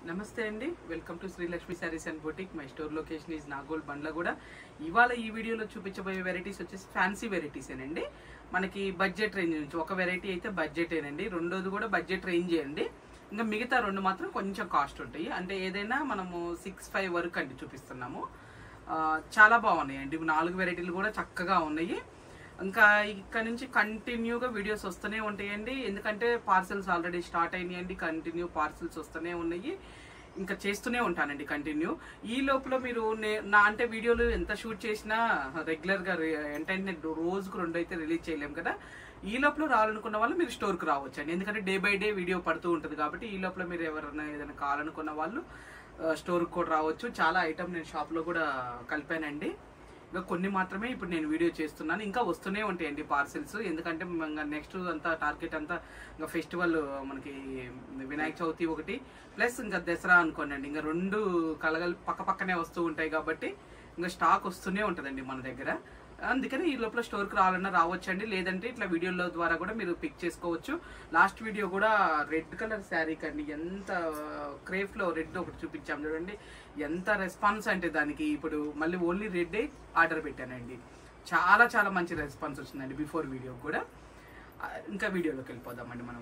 నమస్తే అండి, welcome to Srilakshmi saris and boutique. My store location is Nagole Bandlaguda. ఇవాళ ఈ వీడియోలో చూపించబోయే వెరైటీస్ వచ్చేసి ఫ్యాన్సీ వెరైటీసేనండి. మనకి బడ్జెట్ రేంజ్ నుంచి ఒక వెరైటీ అయితే బడ్జెటేనండి, రెండోది కూడా బడ్జెట్ రేంజ్ అండి. ఇంకా మిగతా రెండు మాత్రం కొంచెం కాస్ట్ ఉంటాయి. అంటే ఏదైనా మనము 6-5 వరకు అండి చూపిస్తున్నాము. చాలా బాగున్నాయండి, 4 వెరైటీలు కూడా చక్కగా ఉన్నాయి. ఇంకా ఇక్కడ నుంచి కంటిన్యూగా వీడియోస్ వస్తూనే ఉంటాయండి, ఎందుకంటే పార్సెల్స్ ఆల్రెడీ స్టార్ట్ అయినాయండి. కంటిన్యూ పార్సెల్స్ వస్తూనే ఉన్నాయి, ఇంకా చేస్తూనే ఉంటానండి కంటిన్యూ. ఈ లోపల మీరు నా అంటే వీడియోలు ఎంత షూట్ చేసినా రెగ్యులర్గా ఏంటంటే రోజుకు 2 అయితే రిలీజ్ చేయలేము కదా. ఈ లోపల రావాలనుకున్న వాళ్ళు మీరు స్టోర్కి రావచ్చు అండి, ఎందుకంటే డే బై డే వీడియో పడుతూ ఉంటుంది కాబట్టి. ఈ లోపల మీరు ఎవరైనా ఏదైనా కావాలనుకున్న వాళ్ళు స్టోర్కి కూడా రావచ్చు. చాలా ఐటమ్ నేను షాప్లో కూడా కలిపానండి. ఇంకా కొన్ని మాత్రమే ఇప్పుడు నేను వీడియో చేస్తున్నాను, ఇంకా వస్తూనే ఉంటాయండి పార్సిల్స్. ఎందుకంటే నెక్స్ట్ అంతా టార్గెట్ అంతా ఇంకా ఫెస్టివల్ మనకి వినాయక చవితి ఒకటి ప్లస్ ఇంకా దసరా అనుకోండి. ఇంకా 2 కలగలు పక్క పక్కనే వస్తూ ఉంటాయి కాబట్టి ఇంకా స్టాక్ వస్తూనే ఉంటుందండి మన దగ్గర. అందుకని ఈ లోపల స్టోర్కి రావాలన్నా రావచ్చండి, లేదంటే ఇట్లా వీడియోల ద్వారా కూడా మీరు పిక్ చేసుకోవచ్చు. లాస్ట్ వీడియో కూడా రెడ్ కలర్ శారీ కండి, ఎంత క్రేఫ్లో రెడ్ ఒకటి చూపించాము చూడండి, ఎంత రెస్పాన్స్ అంటే దానికి. ఇప్పుడు మళ్ళీ ఓన్లీ రెడ్డే ఆర్డర్ పెట్టానండి, చాలా చాలా మంచి రెస్పాన్స్ వచ్చిందండి బిఫోర్ వీడియో కూడా. ఇంకా వీడియోలోకి వెళ్ళిపోదామండి మనం.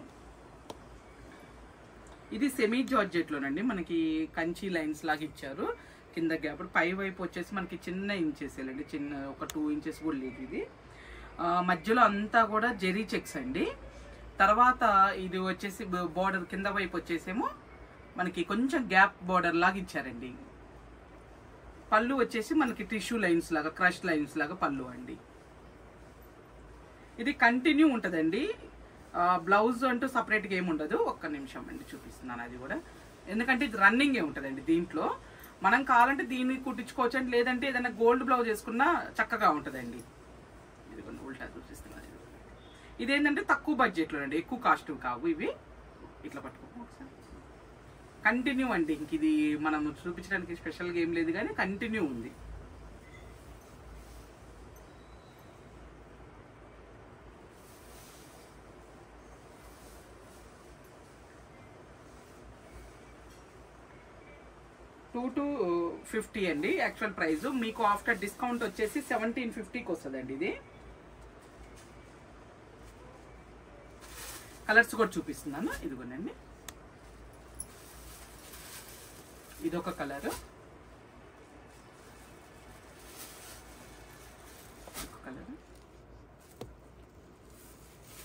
ఇది సెమీ జార్జెట్లోనండి, మనకి కంచి లైన్స్ లాగా ఇచ్చారు. కింద గ్యాప్ పై వైపు వచ్చేసి మనకి చిన్న ఇంచెస్ అండి, చిన్న ఒక 2 ఇంచెస్ కూడా లేదు ఇది. మధ్యలో అంతా కూడా జెరీ చెక్స్ అండి. తర్వాత ఇది వచ్చేసి బార్డర్ కింద వైపు వచ్చేసేమో మనకి కొంచెం గ్యాప్ బార్డర్ లాగా ఇచ్చారండి. పళ్ళు వచ్చేసి మనకి టిష్యూ లైన్స్ లాగా, క్రష్ లైన్స్ లాగా పళ్ళు అండి. ఇది కంటిన్యూ ఉంటుందండి, బ్లౌజ్ అంటూ సపరేట్గా ఏమి ఉండదు. ఒక్క నిమిషం అండి చూపిస్తున్నాను అది కూడా, ఎందుకంటే ఇది రన్నింగే ఉంటుందండి. దీంట్లో మనం కావాలంటే దీన్ని కుట్టించుకోవచ్చు అండి, లేదంటే ఏదైనా గోల్డ్ బ్లౌజ్ వేసుకున్నా చక్కగా ఉంటుందండి. ఇది కొన్ని ఉల్టా చూపిస్తున్నాను. ఇదేంటంటే తక్కువ బడ్జెట్లో అండి, ఎక్కువ కాస్ట్ కావు ఇవి. ఇట్లా పట్టుకో ఒకసారి. కంటిన్యూ అండి, ఇంక ఇది మనం చూపించడానికి స్పెషల్గా ఏం లేదు కానీ కంటిన్యూ ఉంది. $2,250 అండి యాక్చువల్ ప్రైస్. మీకు ఆఫ్టర్ డిస్కౌంట్ వచ్చేసి 1750కి వస్తుందండి. ఇది కలర్స్ కూడా చూపిస్తున్నాను, ఇదిగోనండి. ఇదొక కలర్,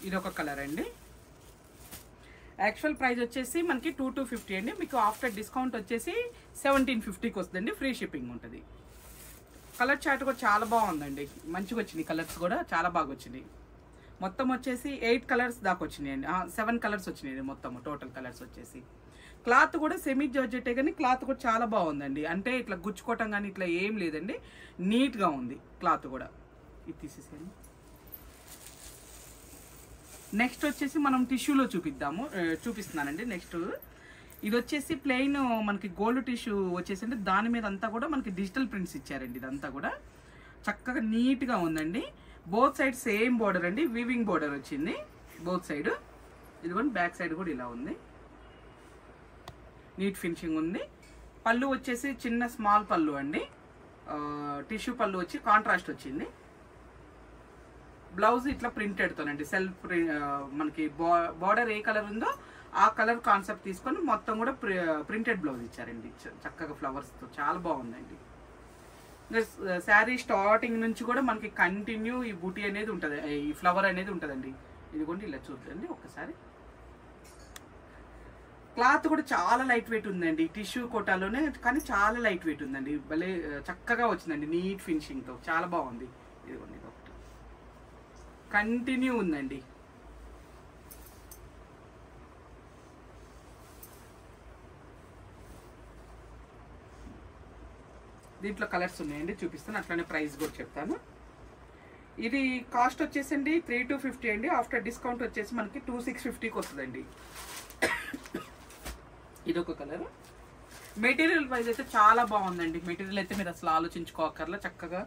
ఇదొక కలర్ అండి. యాక్చువల్ ప్రైస్ వచ్చేసి మనకి 2250 అండి, మీకు ఆఫ్టర్ డిస్కౌంట్ వచ్చేసి 1750కి వస్తుందండి, ఫ్రీ షిప్పింగ్ ఉంటుంది. కలర్ చార్ట్ కూడా చాలా బాగుందండి, మంచిగా వచ్చినాయి కలర్స్ కూడా చాలా బాగా వచ్చినాయి. మొత్తం వచ్చేసి 8 కలర్స్ దాకా వచ్చినాయండి, 7 కలర్స్ వచ్చినాయండి మొత్తం టోటల్ కలర్స్ వచ్చేసి. క్లాత్ కూడా సెమీ జార్జెట్టే కానీ క్లాత్ కూడా చాలా బాగుందండి, అంటే ఇట్లా గుచ్చుకోవటం కానీ ఇట్లా ఏం లేదండి, నీట్గా ఉంది క్లాత్ కూడా. ఇది తీసేసాను. నెక్స్ట్ వచ్చేసి మనం టిష్యూలో చూపిస్తున్నానండి. నెక్స్ట్ ఇది వచ్చేసి ప్లెయిన్ మనకి గోల్డ్ టిష్యూ వచ్చేసి అంటే దాని మీద అంతా కూడా మనకి డిజిటల్ ప్రింట్స్ ఇచ్చారండి. ఇదంతా కూడా చక్కగా నీట్గా ఉందండి. బోత్ సైడ్ సేమ్ బోర్డర్ అండి, వీవింగ్ బోర్డర్ వచ్చింది బోత్ సైడ్. ఇదిగోండి బ్యాక్ సైడ్ కూడా ఇలా ఉంది, నీట్ ఫినిషింగ్ ఉంది. పళ్ళు వచ్చేసి చిన్న స్మాల్ పళ్ళు అండి, టిష్యూ పళ్ళు వచ్చి కాంట్రాస్ట్ వచ్చింది. బ్లౌజ్ ఇట్లా ప్రింటెడ్తోనండి, సెల్ఫ్ మనకి బార్డర్ ఏ కలర్ ఉందో ఆ కలర్ కాన్సెప్ట్ తీసుకొని మొత్తం కూడా ప్రింటెడ్ బ్లౌజ్ ఇచ్చారండి, చక్కగా ఫ్లవర్స్తో చాలా బాగుందండి. శారీ స్టార్టింగ్ నుంచి కూడా మనకి కంటిన్యూ ఈ బూటీ అనేది ఉంటుంది, ఈ ఫ్లవర్ అనేది ఉంటుందండి. ఇదిగోండి ఇలా చూడండి ఒక్కసారి. క్లాత్ కూడా చాలా లైట్ వెయిట్ ఉందండి, టిష్యూ కోటాలోనే కానీ చాలా లైట్ వెయిట్ ఉందండి, భలే చక్కగా వచ్చిందండి నీట్ ఫినిషింగ్తో, చాలా బాగుంది. ఇదిగోండి ఒకటి కంటిన్యూ ఉందండి. దీంట్లో కలర్స్ ఉన్నాయండి, చూపిస్తాను. అట్లానే ప్రైస్ కూడా చెప్తాను. ఇది కాస్ట్ వచ్చేసండి 3250 అండి, ఆఫ్టర్ డిస్కౌంట్ వచ్చేసి మనకి 2650కి వస్తుందండి. ఇదొక కలర్. మెటీరియల్ వైజ్ అయితే చాలా బాగుందండి, మెటీరియల్ అయితే మీరు అసలు ఆలోచించుకోకర్లా, చక్కగా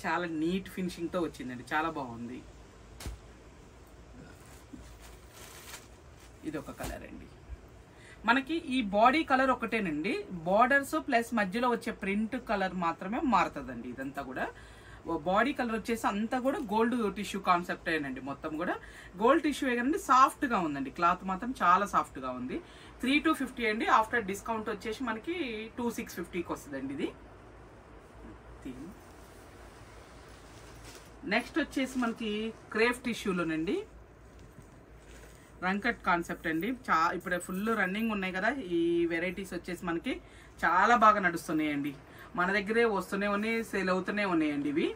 చాలా నీట్ ఫినిషింగ్తో వచ్చిందండి, చాలా బాగుంది. ఇదొక కలర్ అండి. మనకి ఈ బాడీ కలర్ ఒకటేనండి, బార్డర్స్ ప్లస్ మధ్యలో వచ్చే ప్రింట్ కలర్ మాత్రమే మారుతుందండి. ఇదంతా కూడా బాడీ కలర్ వచ్చేసి అంతా కూడా గోల్డ్ టిష్యూ కాన్సెప్ట్ ఏనండి. మొత్తం కూడా గోల్డ్ టిష్యూ ఏనండి, సాఫ్ట్ గా ఉందండి. క్లాత్ మాత్రం చాలా సాఫ్ట్ గా ఉంది. 3250 అండి. ఆఫ్టర్ డిస్కౌంట్ వచ్చేసి మనకి 2650కి వస్తుందండి ఇది. నెక్స్ట్ వచ్చేసి మనకి క్రేఫ్ టిష్యూలోనండి రంకట్ కాన్సెప్ట్ అండి. ఇప్పుడు ఫుల్ రన్నింగ్ ఉన్నాయి కదా ఈ వెరైటీస్ వచ్చేసి మనకి చాలా బాగా నడుస్తున్నాయండి. మన దగ్గరే వస్తూనే ఉన్నాయి, సేల్ అవుతూనే ఉన్నాయండి. ఇవి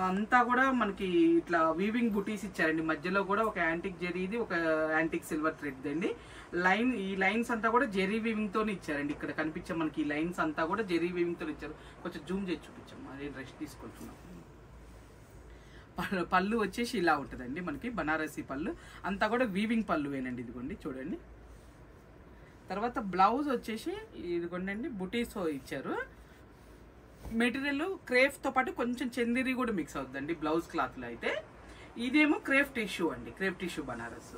అంతా కూడా మనకి ఇట్లా వీవింగ్ బుటీస్ ఇచ్చారండి. మధ్యలో కూడా ఒక యాంటిక్ జెరీది, ఒక యాంటిక్ సిల్వర్ థ్రెడ్ అండి. ఈ లైన్స్ అంతా కూడా జెరీ వీవింగ్ తోనే ఇచ్చారండి. ఇక్కడ కనిపించే మనకి ఈ లైన్స్ అంతా కూడా జెరీ వీవింగ్ తో ఇచ్చారు. కొంచెం జూమ్ చేసి చూపించాము, అదే రెస్ట్ తీసుకుంటున్నాం. పళ్ళు వచ్చేసి ఇలా ఉంటుందండి మనకి, బనారసి పళ్ళు అంతా కూడా వీవింగ్ పళ్ళువేనండి. ఇదిగోండి చూడండి. తర్వాత బ్లౌజ్ వచ్చేసి ఇదిగోండి బుటీస్ ఇచ్చారు. మెటీరియల్ క్రేఫ్ తో పాటు కొంచెం చందేరి కూడా మిక్స్ అవుతుందండి బ్లౌజ్ క్లాత్ లో అయితే. ఇదేమో క్రేఫ్ టిష్యూ అండి, క్రేఫ్ టిష్యూ బనారస్.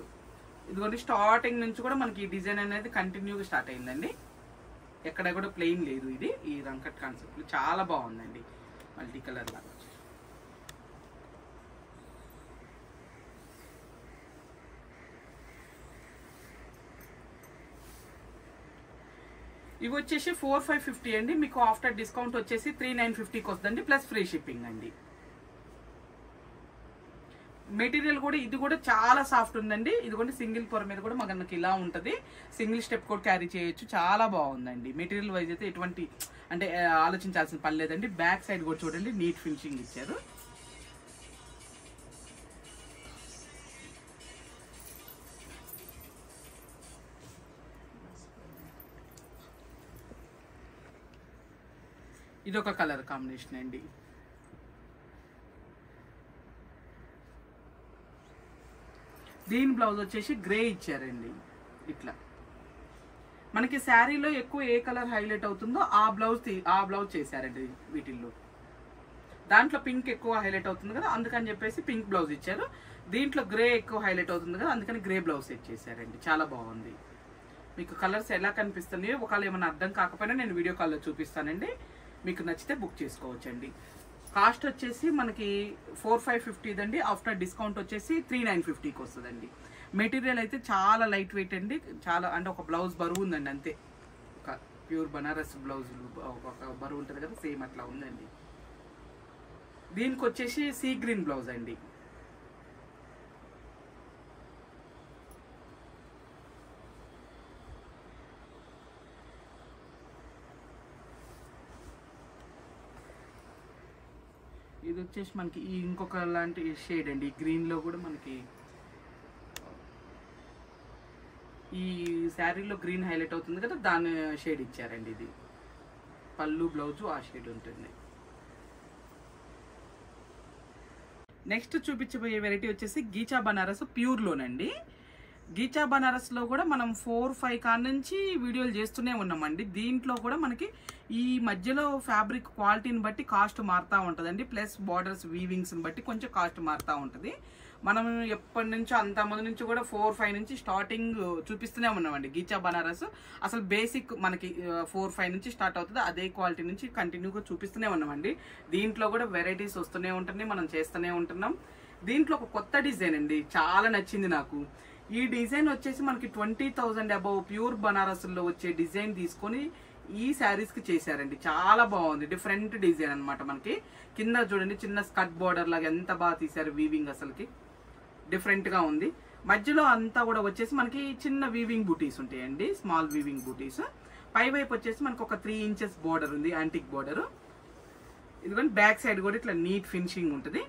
ఇదిగోండి స్టార్టింగ్ నుంచి కూడా మనకి ఈ డిజైన్ అనేది కంటిన్యూగా స్టార్ట్ అయిందండి. ఎక్కడ కూడా ప్లెయిన్ లేదు. ఇది ఈ రంకట్ కాన్సెప్ట్ చాలా బాగుందండి, మల్టీ కలర్ లాగా. ఇవి వచ్చేసి 4550 అండి. మీకు ఆఫ్టర్ డిస్కౌంట్ వచ్చేసి 3950కి వస్తుందండి, ప్లస్ ఫ్రీ షిప్పింగ్ అండి. మెటీరియల్ కూడా ఇది కూడా చాలా సాఫ్ట్ ఉందండి. ఇదిగోండి సింగిల్ పొర మీద కూడా మనకి ఇలా ఉంటుంది. సింగిల్ స్టెప్ కూడా క్యారీ చేయొచ్చు. చాలా బాగుందండి. మెటీరియల్ వైజ్ అయితే ఎటువంటి అంటే ఆలోచించాల్సిన పని లేదండి. బ్యాక్ సైడ్ కూడా చూడండి నీట్ ఫినిషింగ్ ఇచ్చారు. ఇదొక కలర్ కాంబినేషన్ అండి. దీని బ్లౌజ్ వచ్చేసి గ్రే ఇచ్చారండి. ఇట్లా మనకి శారీలో ఎక్కువ ఏ కలర్ హైలైట్ అవుతుందో ఆ బ్లౌజ్ చేశారండి. వీటిల్లో దాంట్లో పింక్ ఎక్కువ హైలైట్ అవుతుంది కదా, అందుకని చెప్పేసి పింక్ బ్లౌజ్ ఇచ్చారు. దీంట్లో గ్రే ఎక్కువ హైలైట్ అవుతుంది కదా, అందుకని గ్రే బ్లౌజ్ సెట్ చేశారండి. చాలా బాగుంది. మీకు కలర్స్ ఎలా కనిపిస్తున్నాయో ఒకవేళ ఏమైనా అర్థం కాకపోయినా నేను వీడియో కాల్లో చూపిస్తానండి. మీకు నచ్చితే బుక్ చేసుకోవచ్చండి. కాస్ట్ వచ్చేసి మనకి 4550 అండి. ఆఫ్టర్ డిస్కౌంట్ వచ్చేసి 3950కి వస్తుందండి. మెటీరియల్ అయితే చాలా లైట్ వెయిట్ అండి. చాలా అంటే ఒక బ్లౌజ్ బరువు ఉందండి అంతే. ఒక ప్యూర్ బనారస్ బ్లౌజ్ ఒక బరువు ఉంటుంది కదా, సేమ్ అట్లా ఉందండి. దీనికి వచ్చేసి సీ గ్రీన్ బ్లౌజ్ అండి. ఇది వచ్చేసి మనకి ఇంకొక లాంటి షేడ్ అండి. గ్రీన్ లో కూడా మనకి ఈ శారీలో గ్రీన్ హైలైట్ అవుతుంది కదా, దాని షేడ్ ఇచ్చారండి. ఇది పళ్ళు బ్లౌజు ఆ షేడ్ ఉంటుంది. నెక్స్ట్ చూపించబోయే వెరైటీ వచ్చేసి గీచా బనారస్ ప్యూర్ లోనండి. గీచా బనారస్ లో కూడా మనం 4-5 కాడ నుంచి వీడియోలు చేస్తూనే ఉన్నామండి. దీంట్లో కూడా మనకి ఈ మధ్యలో ఫ్యాబ్రిక్ క్వాలిటీని బట్టి కాస్ట్ మారుతూ ఉంటుందండి. ప్లస్ బార్డర్స్ వీవింగ్స్ని బట్టి కొంచెం కాస్ట్ మారుతూ ఉంటుంది. మనం ఎప్పటి నుంచో అంతమంది నుంచి కూడా 4-5 నుంచి స్టార్టింగ్ చూపిస్తూనే ఉన్నామండి. గీచా బనారస్ అసలు బేసిక్ మనకి 4-5 నుంచి స్టార్ట్ అవుతుంది. అదే క్వాలిటీ నుంచి కంటిన్యూగా చూపిస్తూనే ఉన్నామండి. దీంట్లో కూడా వెరైటీస్ వస్తూనే ఉంటున్నాయి, మనం చేస్తూనే ఉంటున్నాం. దీంట్లో ఒక కొత్త డిజైన్ అండి, చాలా నచ్చింది నాకు. ఈ డిజైన్ వచ్చేసి మనకి 20,000 అబౌవ్ ప్యూర్ బనారస్లో వచ్చే డిజైన్ తీసుకొని ఈ శారీస్ కి చేశారండి. చాలా బాగుంది, డిఫరెంట్ డిజైన్ అనమాట. మనకి కింద చూడండి చిన్న స్కర్ట్ బోర్డర్ లాగా ఎంత బాగా తీశారు. వీవింగ్ అసలుకి డిఫరెంట్ గా ఉంది. మధ్యలో అంతా కూడా వచ్చేసి మనకి చిన్న వీవింగ్ బూటీస్ ఉంటాయండి, స్మాల్ వీవింగ్ బూటీస్. పై వైపు వచ్చేసి మనకు ఒక 3 ఇంచెస్ బోర్డర్ ఉంది, యాంటిక్ బోర్డర్. ఇదిగోండి బ్యాక్ సైడ్ కూడా ఇట్లా నీట్ ఫినిషింగ్ ఉంటుంది.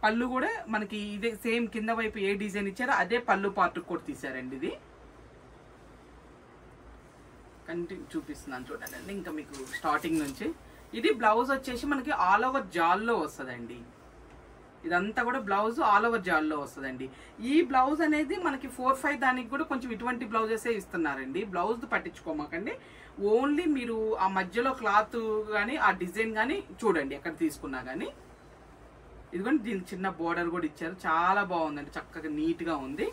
పళ్ళు కూడా మనకి ఇదే సేమ్ కింద వైపు ఏ డిజైన్ ఇచ్చారో అదే పళ్ళు పార్ట్ కూడా తీసారండి. ఇది కంటిన్యూ చూపిస్తున్నాను చూడండి. ఇంకా మీకు స్టార్టింగ్ నుంచి ఇది బ్లౌజ్ వచ్చేసి మనకి ఆల్ ఓవర్ జాల్లో వస్తుందండి. ఇదంతా కూడా బ్లౌజ్ ఆల్ ఓవర్ జాల్లో వస్తుందండి. ఈ బ్లౌజ్ అనేది మనకి 4-5 దానికి కూడా కొంచెం ఇటువంటి బ్లౌజెసే ఇస్తున్నారండి. బ్లౌజ్ పట్టించుకోమాకండి, ఓన్లీ మీరు ఆ మధ్యలో క్లాత్ కానీ ఆ డిజైన్ కానీ చూడండి ఎక్కడ తీసుకున్నా కానీ. ఇదిగోండి దీనికి చిన్న బోర్డర్ కూడా ఇచ్చారు, చాలా బాగుందండి, చక్కగా నీట్గా ఉంది.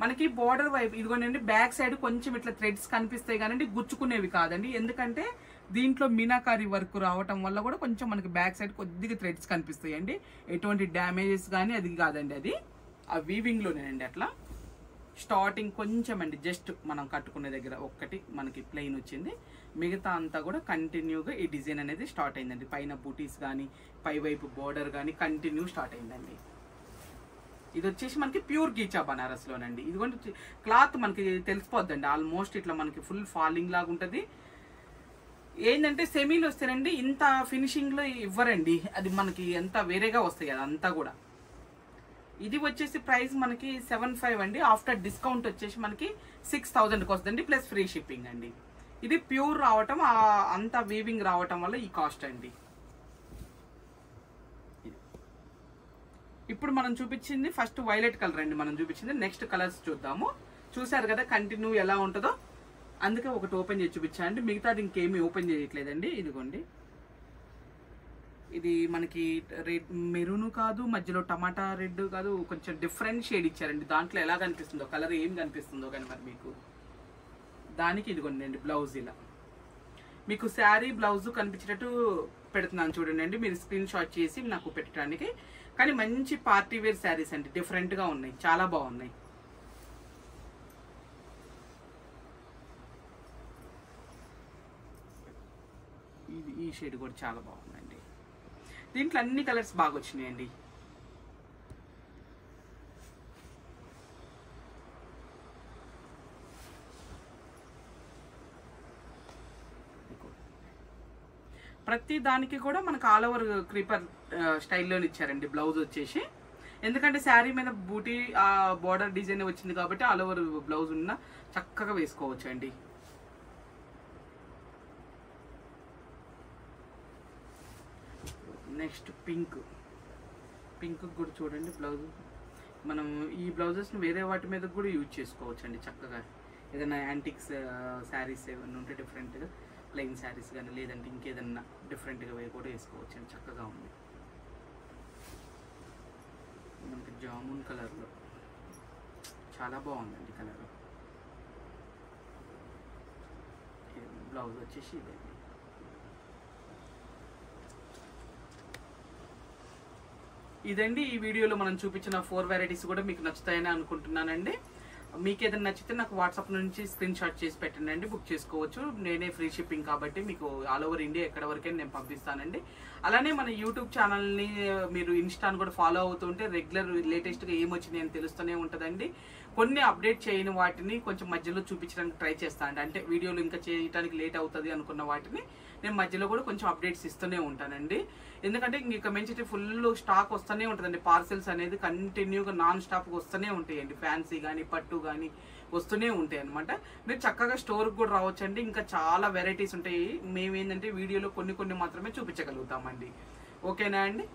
మనకి బోర్డర్ వైపు ఇదిగోనండి బ్యాక్ సైడ్ కొంచెం ఇట్లా థ్రెడ్స్ కనిపిస్తాయి కానీ గుచ్చుకునేవి కాదండి. ఎందుకంటే దీంట్లో మీనాకారి వర్క్ రావటం వల్ల కూడా కొంచెం మనకి బ్యాక్ సైడ్ కొద్దిగా థ్రెడ్స్ కనిపిస్తాయి అండి. ఎటువంటి డ్యామేజెస్ కానీ అది కాదండి, అది ఆ వీవింగ్లోనేనండి. అట్లా స్టార్టింగ్ కొంచెం అండి జస్ట్ మనం కట్టుకునే దగ్గర ఒక్కటి మనకి ప్లెయిన్ వచ్చింది, మిగతా అంతా కూడా కంటిన్యూగా ఈ డిజైన్ అనేది స్టార్ట్ అయిందండి. పైన బూటీస్ కానీ పై వైపు బోర్డర్ కానీ కంటిన్యూ స్టార్ట్ అయిందండి. ఇది వచ్చేసి మనకి ప్యూర్ గీచా బనారస్లోనండి. ఇదిగోండి క్లాత్ మనకి తెలిసిపోద్దండి ఆల్మోస్ట్ ఇట్లా మనకి ఫుల్ ఫాలింగ్ లాగా ఉంటుంది. ఏంటంటే సెమీలు వస్తేనండి ఇంత ఫినిషింగ్లో ఇవ్వరండి, అది మనకి ఎంత వేరేగా వస్తాయి కదా అంతా కూడా. ఇది వచ్చేసి ప్రైస్ మనకి 7,500 అండి. ఆఫ్టర్ డిస్కౌంట్ వచ్చేసి మనకి 6,000కి వస్తుందండి, ప్లస్ ఫ్రీ షిప్పింగ్ అండి. ఇది ప్యూర్ రావటం అంత వీవింగ్ రావటం వల్ల ఈ కాస్ట్ అండి. ఇప్పుడు మనం చూపించింది ఫస్ట్ వైలెట్ కలర్ అండి మనం చూపించింది. నెక్స్ట్ కలర్స్ చూద్దాము. చూసారు కదా కంటిన్యూ ఎలా ఉంటుందో, అందుకే ఒకటి ఓపెన్ చేసి చూపించా అండి, మిగతాది ఇంకేమీ ఓపెన్ చేయట్లేదండి. ఇదిగోండి ఇది మనకి రెడ్ మెరూన్ కాదు, మధ్యలో టమాటా రెడ్ కాదు, కొంచెం డిఫరెంట్ షేడ్ ఇచ్చారండి. దాంట్లో ఎలా కనిపిస్తుందో కలర్ ఏం కనిపిస్తుందో కానీ మరి మీకు దానికి ఇదిగోండి అండి బ్లౌజ్ ఇలా మీకు శారీ బ్లౌజ్ కనిపించేటట్టు పెడుతున్నాను చూడండి అండి. మీరు స్క్రీన్ షాట్ చేసి నాకు పెట్టడానికి. కానీ మంచి పార్టీ వేర్ శారీస్ అండి, డిఫరెంట్గా ఉన్నాయి, చాలా బాగున్నాయి. ఈ షేడ్ కూడా చాలా బాగుందండి. దీంట్లో అన్ని కలర్స్ బాగా వచ్చినాయండి. ప్రతి దానికి కూడా మనకు ఆల్ ఓవర్ క్రీపర్ స్టైల్లో ఇచ్చారండి బ్లౌజ్ వచ్చేసి. ఎందుకంటే శారీ మీద బూటీ బార్డర్ డిజైన్ వచ్చింది కాబట్టి ఆల్ ఓవర్ బ్లౌజ్ ఉన్న చక్కగా వేసుకోవచ్చు అండి. నెక్స్ట్ పింక్ కూడా చూడండి బ్లౌజ్. మనం ఈ బ్లౌజెస్ని వేరే వాటి మీద కూడా యూజ్ చేసుకోవచ్చు అండి చక్కగా. ఏదైనా యాంటిక్స్ శారీస్ ఏమైనా ఉంటే డిఫరెంట్గా ప్లెయిన్ శారీస్ కానీ లేదంటే ఇంకేదన్నా డిఫరెంట్గా కూడా వేసుకోవచ్చు అండి, చక్కగా ఉంది. మనకి జామున్ కలర్లో చాలా బాగుందండి కలర్. బ్లౌజ్ వచ్చేసి ఇదండి. ఇదండి ఈ వీడియోలో మనం చూపించిన 4 వెరైటీస్ కూడా మీకు నచ్చుతాయని అనుకుంటున్నానండి. మీకు ఏదైనా నచ్చితే నాకు వాట్సాప్ నుంచి స్క్రీన్ షాట్ చేసి పెట్టండి, బుక్ చేసుకోవచ్చు. నేనే ఫ్రీ షిప్పింగ్ కాబట్టి మీకు ఆల్ ఓవర్ ఇండియా ఎక్కడ వరకైనా నేను పంపిస్తానండి. అలానే మన యూట్యూబ్ ఛానల్ని మీరు ఇన్స్టాని కూడా ఫాలో అవుతుంటే రెగ్యులర్ లేటెస్ట్గా ఏమొచ్చినాయి అని తెలుస్తూనే ఉంటుందండి. కొన్ని అప్డేట్ చేయని వాటిని కొంచెం మధ్యలో చూపించడానికి ట్రై చేస్తాను. అంటే వీడియోలు ఇంకా చేయడానికి లేట్ అవుతుంది అనుకున్న వాటిని నేను మధ్యలో కూడా కొంచెం అప్డేట్స్ ఇస్తూనే ఉంటానండి. ఎందుకంటే ఇంక మంచి ఫుల్ స్టాక్ వస్తూనే ఉంటుందండి. పార్సెల్స్ అనేది కంటిన్యూగా నాన్ స్టాప్గా వస్తూనే ఉంటాయండి. ఫ్యాన్సీ కానీ పట్టు కానీ వస్తూనే ఉంటాయి అనమాట. మీరు చక్కగా స్టోర్కి కూడా రావచ్చండి. ఇంకా చాలా వెరైటీస్ ఉంటాయి. మేమేంటంటే వీడియోలో కొన్ని మాత్రమే చూపించగలుగుతామండి. ఓకేనా అండి?